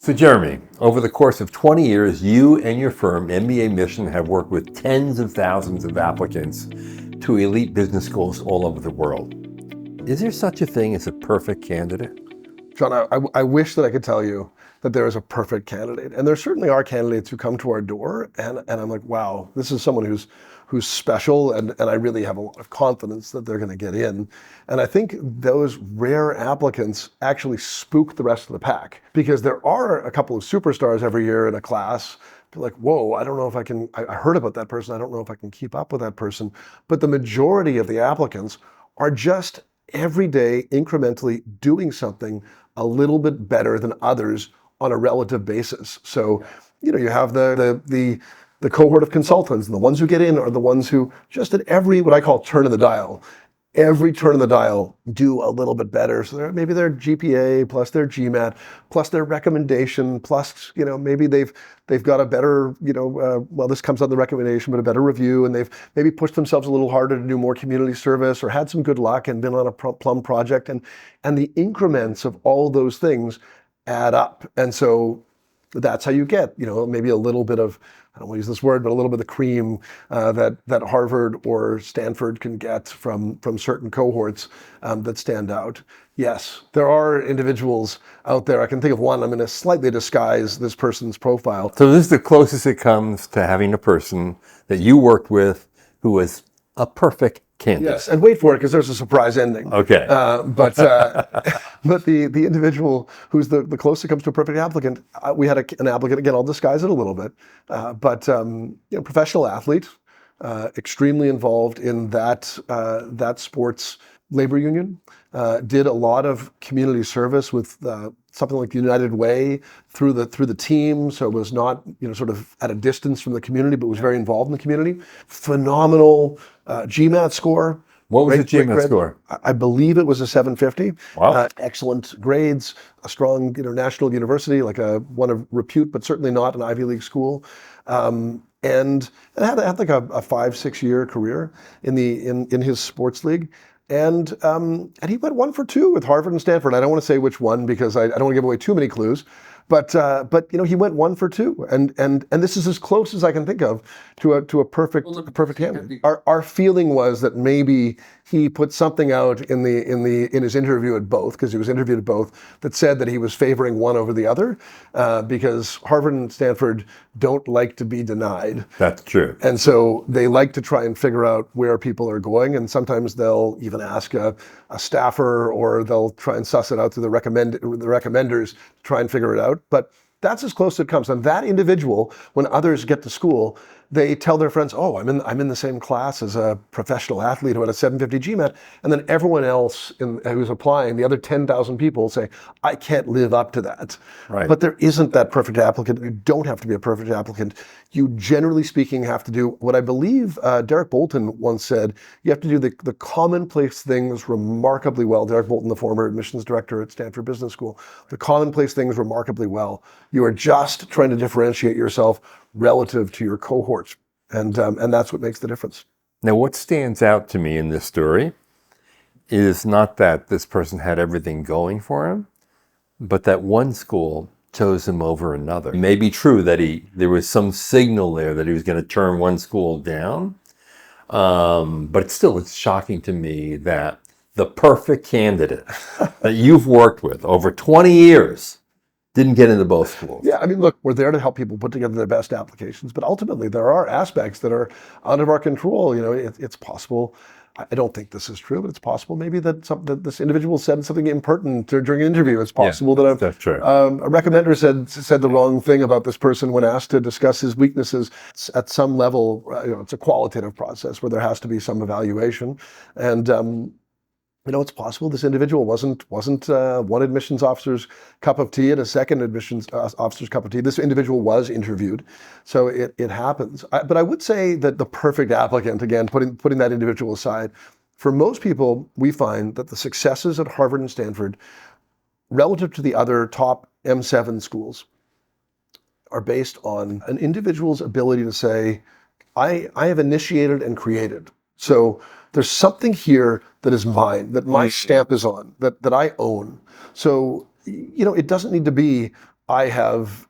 So Jeremy, over the course of 20 years, you and your firm, mbaMission, have worked with tens of thousands of applicants to elite business schools all over the world. Is there such a thing as a perfect candidate? John, I wish that I could tell you that there is a perfect candidate. And there certainly are candidates who come to our door and I'm like, wow, this is someone who's special and I really have a lot of confidence that they're going to get in. And I think those rare applicants actually spook the rest of the pack, because there are a couple of superstars every year in a class. They're like, whoa, I don't know if I heard about that person. I don't know if I can keep up with that person. But the majority of the applicants are just every day incrementally doing something a little bit better than others on a relative basis. So, you have the cohort of consultants, and the ones who get in are the ones who just at every, what I call turn of the dial, every turn of the dial do a little bit better. So maybe their GPA plus their GMAT plus their recommendation plus, maybe they've got a better, well, this comes on the recommendation, but a better review, and they've maybe pushed themselves a little harder to do more community service or had some good luck and been on a plum project, and the increments of all those things add up. And so that's how you get, maybe a little bit of, I don't want to use this word, but a little bit of cream that Harvard or Stanford can get from certain cohorts that stand out. Yes, there are individuals out there. I can think of one. I'm going to slightly disguise this person's profile. So this is the closest it comes to having a person that you worked with who was a perfect candidate. Yes, and wait for it, because there's a surprise ending. Okay. But the individual who's the closest it comes to a perfect applicant, we had an applicant, again, I'll disguise it a little bit, but professional athlete, extremely involved in that sports labor union, did a lot of community service with something like the United Way through the team, so was not sort of at a distance from the community, but was very involved in the community. Phenomenal GMAT score. What was the GMAT score? I believe it was a 750. Wow. Excellent grades, a strong national university, like one of repute, but certainly not an Ivy League school. And had like a 5-6 year career in his sports league. And he went 1 for 2 with Harvard and Stanford. I don't want to say which one because I don't want to give away too many clues. But he went 1 for 2, and this is as close as I can think of to a perfect candidate. Our feeling was that maybe he put something out in his interview at both, because he was interviewed at both, that said that he was favoring one over the other, because Harvard and Stanford don't like to be denied. That's true. And so they like to try and figure out where people are going, and sometimes they'll even ask a staffer, or they'll try and suss it out through the recommenders to try and figure it out. But that's as close as it comes. And that individual, when others get to school, they tell their friends, oh, I'm in the same class as a professional athlete who had a 750 GMAT. And then everyone else who's applying, the other 10,000 people, say, I can't live up to that. Right. But there isn't that perfect applicant. You don't have to be a perfect applicant. You, generally speaking, have to do what I believe Derek Bolton once said. You have to do the commonplace things remarkably well. Derek Bolton, the former admissions director at Stanford Business School. The commonplace things remarkably well. You are just trying to differentiate yourself relative to your cohorts. And that's what makes the difference. Now, what stands out to me in this story is not that this person had everything going for him, but that one school chose him over another. It may be true that there was some signal there that he was going to turn one school down, but still, it's shocking to me that the perfect candidate that you've worked with over 20 years didn't get into both schools. Yeah, I mean, look, we're there to help people put together their best applications, but ultimately there are aspects that are out of our control. It's possible. I don't think this is true, but it's possible maybe that this individual said something impertinent during an interview. It's possible that that's true. A recommender said the wrong thing about this person when asked to discuss his weaknesses. At some level, it's a qualitative process where there has to be some evaluation, and it's possible this individual wasn't one admissions officer's cup of tea and a second admissions officer's cup of tea. This individual was interviewed, so it happens. But I would say that the perfect applicant, again, putting that individual aside, for most people, we find that the successes at Harvard and Stanford, relative to the other top M7 schools, are based on an individual's ability to say, I have initiated and created. So there's something here that is mine, that my stamp is on, that I own. So, it doesn't need to be I have,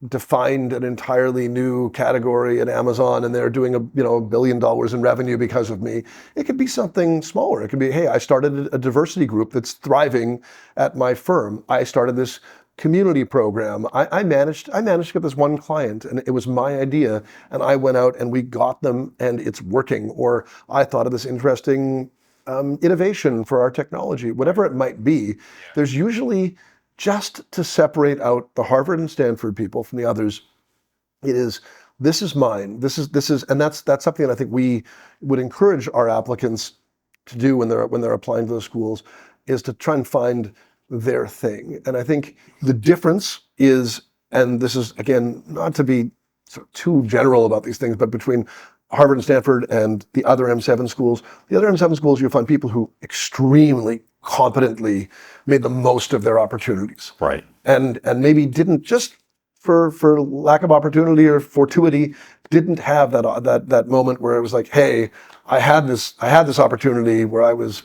defined an entirely new category at Amazon and they're doing $1 billion in revenue because of me. It could be something smaller. It could be, hey, I started a diversity group that's thriving at my firm. I started this community program. I managed to get this one client and it was my idea and I went out and we got them and it's working. Or I thought of this interesting innovation for our technology, whatever it might be. There's usually, just to separate out the Harvard and Stanford people from the others, this is mine. This is, and that's something that I think we would encourage our applicants to do when they're applying to those schools, is to try and find their thing. And I think the difference is, and this is again not to be sort of too general about these things, but between Harvard and Stanford and the other M7 schools, you'll find people who extremely competently made the most of their opportunities. Right. And maybe didn't, just for lack of opportunity or fortuity, didn't have that moment where it was like, hey, I had this opportunity where I was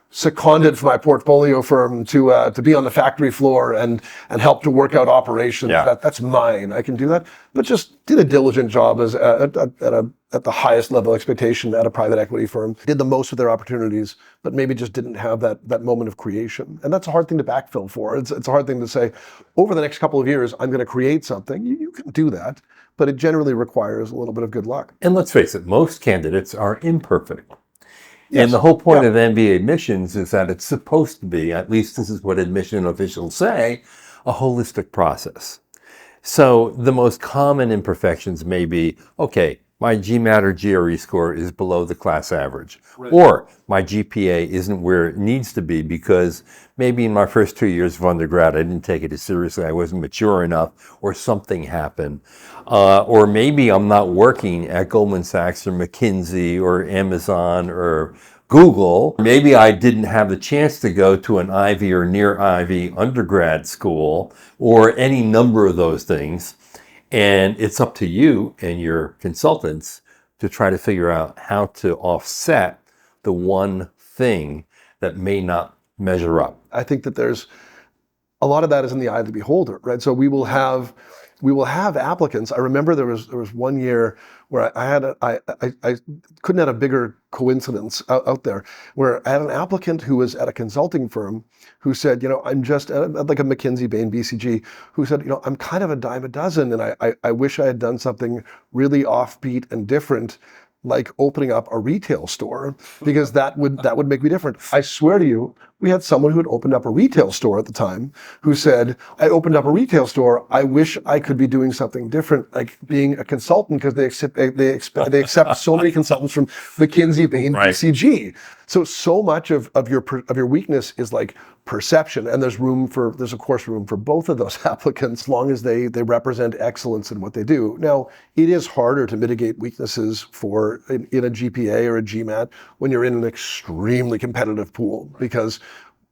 seconded for my portfolio firm to be on the factory floor and help to work out operations. Yeah. That's mine. I can do that. But just did a diligent job at the highest level expectation at a private equity firm. Did the most of their opportunities, but maybe just didn't have that moment of creation. And that's a hard thing to backfill for. It's a hard thing to say, over the next couple of years, I'm going to create something. You can do that, but it generally requires a little bit of good luck. And let's face it, most candidates are imperfect. Yes. And the whole point of MBA missions is that it's supposed to be, at least this is what admission officials say, a holistic process. So the most common imperfections may be, okay, my GMAT or GRE score is below the class average, right. Or my GPA isn't where it needs to be because maybe in my first 2 years of undergrad I didn't take it as seriously, I wasn't mature enough, or something happened. Or maybe I'm not working at Goldman Sachs or McKinsey or Amazon or Google. Maybe I didn't have the chance to go to an Ivy or near Ivy undergrad school, or any number of those things. And it's up to you and your consultants to try to figure out how to offset the one thing that may not measure up. I think that there's a lot of that is in the eye of the beholder, right? So we will have applicants. I remember there was 1 year where I couldn't have a bigger coincidence out there, where I had an applicant who was at a consulting firm who said, I'm just like a McKinsey, Bain, BCG, who said, I'm kind of a dime a dozen, and I wish I had done something really offbeat and different, like opening up a retail store, because that would make me different. I swear to you, we had someone who had opened up a retail store at the time who said, I opened up a retail store. I wish I could be doing something different, like being a consultant, because they accept so many consultants from McKinsey, Bain, right. BCG. So much of your weakness is like perception, and there's of course room for both of those applicants, as long as they represent excellence in what they do. Now, it is harder to mitigate weaknesses in a GPA or a GMAT when you're in an extremely competitive pool, because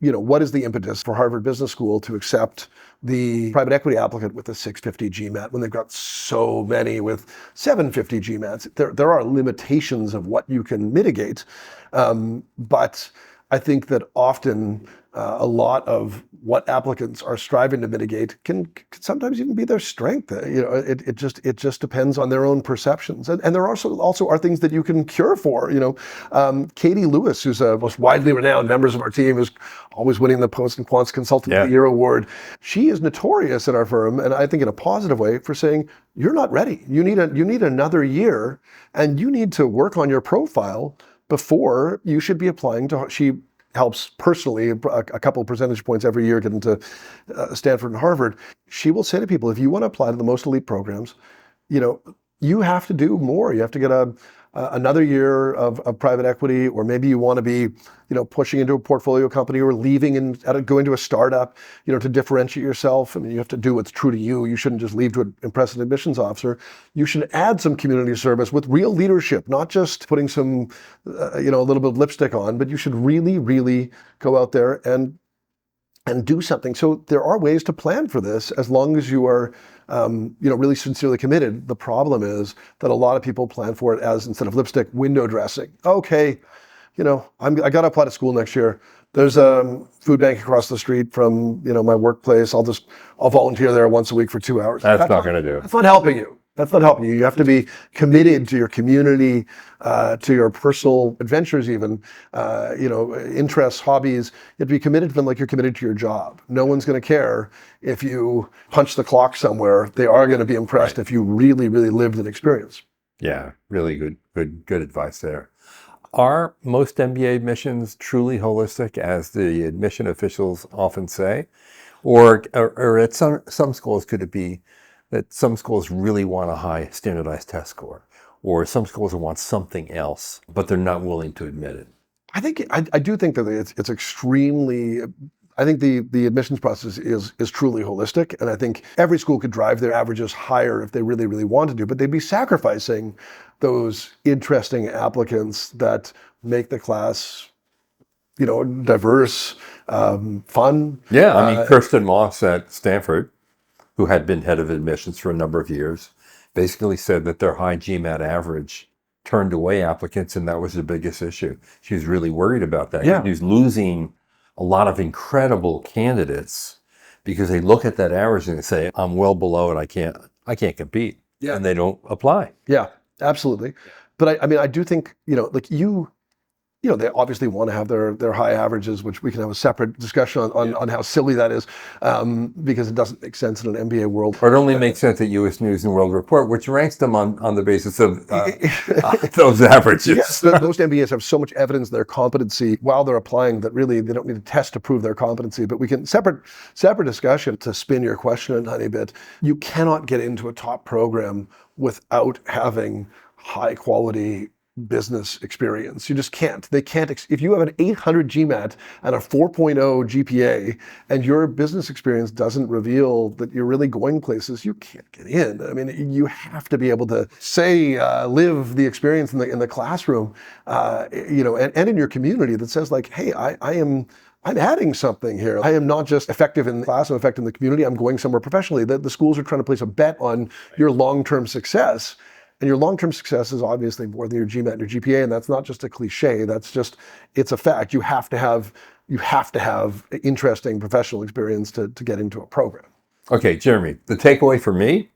what is the impetus for Harvard Business School to accept the private equity applicant with a 650 GMAT when they've got so many with 750 GMATs? There are limitations of what you can mitigate, but I think that often a lot of what applicants are striving to mitigate can sometimes even be their strength. It just depends on their own perceptions, and there also are things that you can cure for. Katie Lewis, who's a most widely renowned members of our team, who's always winning the Poets&Quants Consultant of the Year award. She is notorious at our firm, and I think in a positive way, for saying, you're not ready. You need another year, and you need to work on your profile before you should be applying to. She helps personally a couple of percentage points every year get into Stanford and Harvard. She will say to people, if you want to apply to the most elite programs, you have to do more. You have to get another year of private equity, or maybe you want to be, pushing into a portfolio company, or leaving and going to a startup, to differentiate yourself. I mean, you have to do what's true to you. You shouldn't just leave to impress an admissions officer. You should add some community service with real leadership, not just putting some, a little bit of lipstick on, but you should really, really go out there and do something. So there are ways to plan for this, as long as you are, really sincerely committed. The problem is that a lot of people plan for it as, instead of lipstick, window dressing. Okay, I got to apply to school next year, There's a food bank across the street from my workplace. I'll volunteer there once a week for 2 hours. That's not going to do it. That's not helping you. That's not helping you. You have to be committed to your community, to your personal adventures, even interests, hobbies. You have to be committed to them like you're committed to your job. No one's going to care if you punch the clock somewhere. They are going to be impressed if you really, really lived an experience. Yeah, really good advice there. Are most MBA admissions truly holistic, as the admission officials often say? Or at some schools, could it be that some schools really want a high standardized test score, or some schools want something else, but they're not willing to admit it? I do think that it's extremely. I think the admissions process is truly holistic, and I think every school could drive their averages higher if they really, really wanted to, but they'd be sacrificing those interesting applicants that make the class, diverse, fun. Yeah, I mean, Kirsten Moss at Stanford, who had been head of admissions for a number of years, basically said that their high GMAT average turned away applicants, and that was the biggest issue. She was really worried about that. Yeah. She was losing a lot of incredible candidates because they look at that average and they say, I'm well below it, I can't compete. Yeah. And they don't apply. Yeah, absolutely. But I do think, they obviously want to have their high averages, which we can have a separate discussion on how silly that is, because it doesn't make sense in an MBA world. Or it only makes sense at U.S. News and World Report, which ranks them on the basis of those averages. Yes, most MBAs have so much evidence of their competency while they're applying that really they don't need a test to prove their competency. But we can separate discussion to spin your question a tiny bit. You cannot get into a top program without having high quality business experience. You just can't. They can't. If you have an 800 GMAT and a 4.0 GPA and your business experience doesn't reveal that you're really going places, you can't get in. I mean, you have to be able to live the experience in the classroom, and in your community that says like, hey, I'm adding something here. I am not just effective in class, I'm effective in the community, I'm going somewhere professionally. The schools are trying to place a bet on your long-term success. And your long-term success is obviously more than your GMAT and your GPA, and that's not just a cliche. It's a fact. You have to have interesting professional experience to get into a program. Okay, Jeremy, the takeaway for me,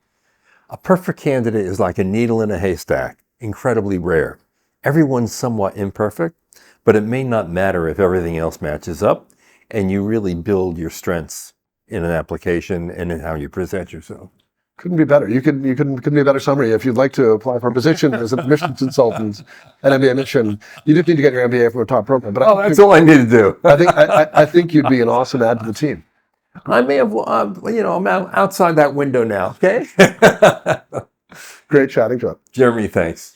a perfect candidate is like a needle in a haystack, incredibly rare. Everyone's somewhat imperfect, but it may not matter if everything else matches up, and you really build your strengths in an application and in how you present yourself. Couldn't be better. Couldn't be a better summary. If you'd like to apply for a position as an admissions consultant at MBA you just need to get your MBA from a top program. But that's all I need to do. I think you'd be an awesome add to the team. I may have, I'm outside that window now. Okay. Great chatting, John. Jeremy, thanks.